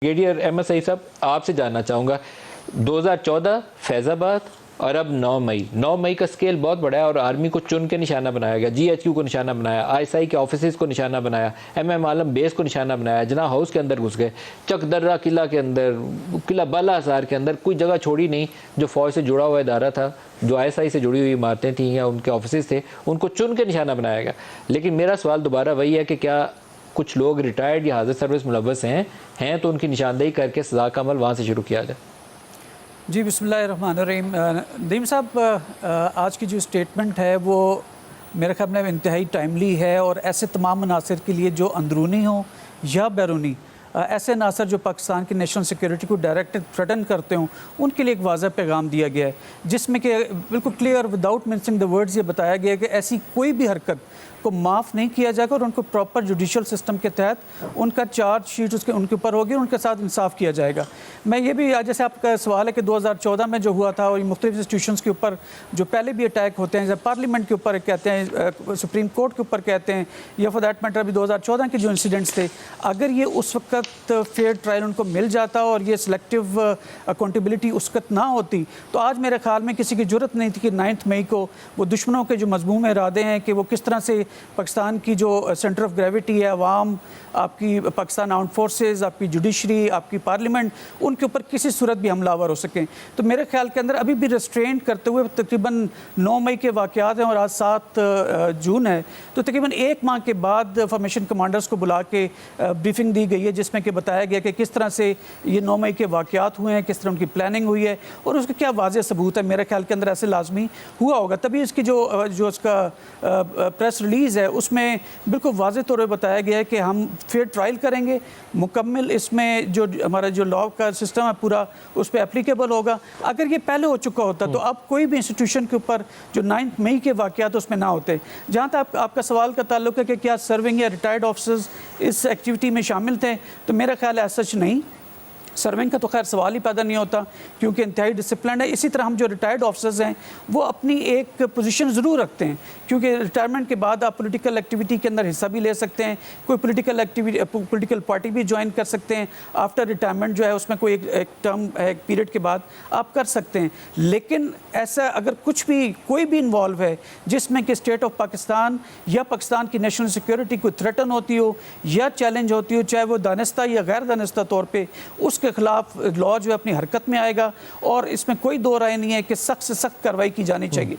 Brigadier Ahmad Saeed साहब, आपसे जानना चाहूँगा 2014 फैज़ाबाद और अब 9 मई का स्केल बहुत बड़ा है और आर्मी को चुन के निशाना बनाया गया, GHQ को निशाना बनाया, ISI के ऑफिस को निशाना बनाया, MM आलम बेस को निशाना बनाया, जना हाउस के अंदर घुस गए, चकदर्रा किला के अंदर, किला बाला हज़ार के अंदर कोई जगह छोड़ी नहीं जो फ़ौज से जुड़ा हुआ इदारा था, जो ISI से जुड़ी हुई इमारतें थी या उनके ऑफिस थे, उनको चुन के निशाना बनाया गया। लेकिन मेरा सवाल दोबारा वही है कि क्या कुछ लोग रिटायर्ड या हाजिर सर्विस मुलव्वस हैं तो उनकी निशानदेही करके सज़ा का अमल वहाँ से शुरू किया जाए। जी बिस्मिल्लाहिर्रहमानिर्रहीम। नदीम साहब, आज की जो स्टेटमेंट है वो मेरे ख्याल में इंतहाई टाइमली है और ऐसे तमाम अनासर के लिए जो अंदरूनी हो या बैरूनी, ऐसे अनासर जो पाकिस्तान की नेशनल सिक्योरिटी को डायरेक्ट थ्रेटन करते हों, उनके लिए एक वाज़ह पैगाम दिया गया है जिसमें कि बिल्कुल clear without mentioning the words ये बताया गया है कि ऐसी कोई भी हरकत को माफ़ नहीं किया जाएगा और उनको प्रॉपर जुडिशल सिस्टम के तहत उनका चार्ज शीट उनके ऊपर होगी और उनके साथ इंसाफ किया जाएगा। मैं ये भी, जैसे आपका सवाल है कि 2014 में जो हुआ था और मुख्तलिफ इंस्टीट्यूशंस के ऊपर जो पहले भी अटैक होते हैं, जैसे पार्लियामेंट के ऊपर कहते हैं, सुप्रीम कोर्ट के ऊपर कहते हैं, या फॉर दैट मैटर अभी 2014 के जो इंसिडेंट्स थे, अगर ये उस वक्त फेयर ट्रायल उनको मिल जाता और ये सिलेक्टिव अकाउंटेबिलिटी उस वक्त ना होती तो आज मेरे ख्याल में किसी की ज़रूरत नहीं थी कि 9 मई को वो दुश्मनों के जो मजमूम इरादे हैं कि वो किस तरह से पाकिस्तान की जो सेंटर ऑफ ग्रेविटी है, अवाम, आपकी पाकिस्तान आर्म्ड फोर्सेस, आपकी जुडिशरी, आपकी पार्लियामेंट, उनके ऊपर किसी सूरत भी हमलावर हो सकें। तो मेरे ख्याल के अंदर अभी भी रेस्ट्रेंट करते हुए तकरीबन 9 मई के वाक़यात हैं और आज 7 जून है, तो तकरीबन 1 माह के बाद फॉर्मेशन कमांडर्स को बुला के ब्रीफिंग दी गई है जिसमें कि बताया गया कि किस तरह से ये 9 मई के वाक़यात हुए हैं, किस तरह उनकी प्लानिंग हुई है और उसका क्या वाज़ेह सबूत है। मेरे ख्याल के अंदर ऐसे लाजमी हुआ होगा, तभी इसकी जो उसका प्रेस रिलीज़ है उसमें बिल्कुल वाज़ेह तौर पर बताया गया है कि हम फेयर ट्रायल करेंगे, मुकम्मल इसमें जो हमारा जो लॉ का सिस्टम है पूरा उस पर एप्लीकेबल होगा। अगर ये पहले हो चुका होता तो अब कोई भी इंस्टीट्यूशन के ऊपर जो 9 मई के वाक़यात उसमें ना होते। जहाँ तक आपका सवाल का ताल्लुक है कि क्या सर्विंग या रिटायर्ड ऑफिसर्स इस एक्टिविटी में शामिल थे, तो मेरा ख्याल है सच नहीं, सर्विंग का तो खैर सवाल ही पैदा नहीं होता क्योंकि इंतहाई डिसिप्लिन है। इसी तरह हम जो रिटायर्ड ऑफिसर्स हैं वो अपनी एक पोजीशन ज़रूर रखते हैं क्योंकि रिटायरमेंट के बाद आप पॉलिटिकल एक्टिविटी के अंदर हिस्सा भी ले सकते हैं, कोई पॉलिटिकल पार्टी भी ज्वाइन कर सकते हैं। आफ्टर रिटायरमेंट जो है उसमें कोई एक टर्म एक पीरियड के बाद आप कर सकते हैं। लेकिन ऐसा अगर कुछ भी कोई भी इन्वॉल्व है जिसमें कि स्टेट ऑफ पाकिस्तान या पाकिस्तान की नेशनल सिक्योरिटी को थ्रेटन होती हो या चैलेंज होती हो, चाहे वो दानिस्ता या गैर दानिस्ता तौर पर, उसके खिलाफ लॉ जो है अपनी हरकत में आएगा और इसमें कोई दो राय नहीं है कि सख्त से सख्त कार्रवाई की जानी चाहिए।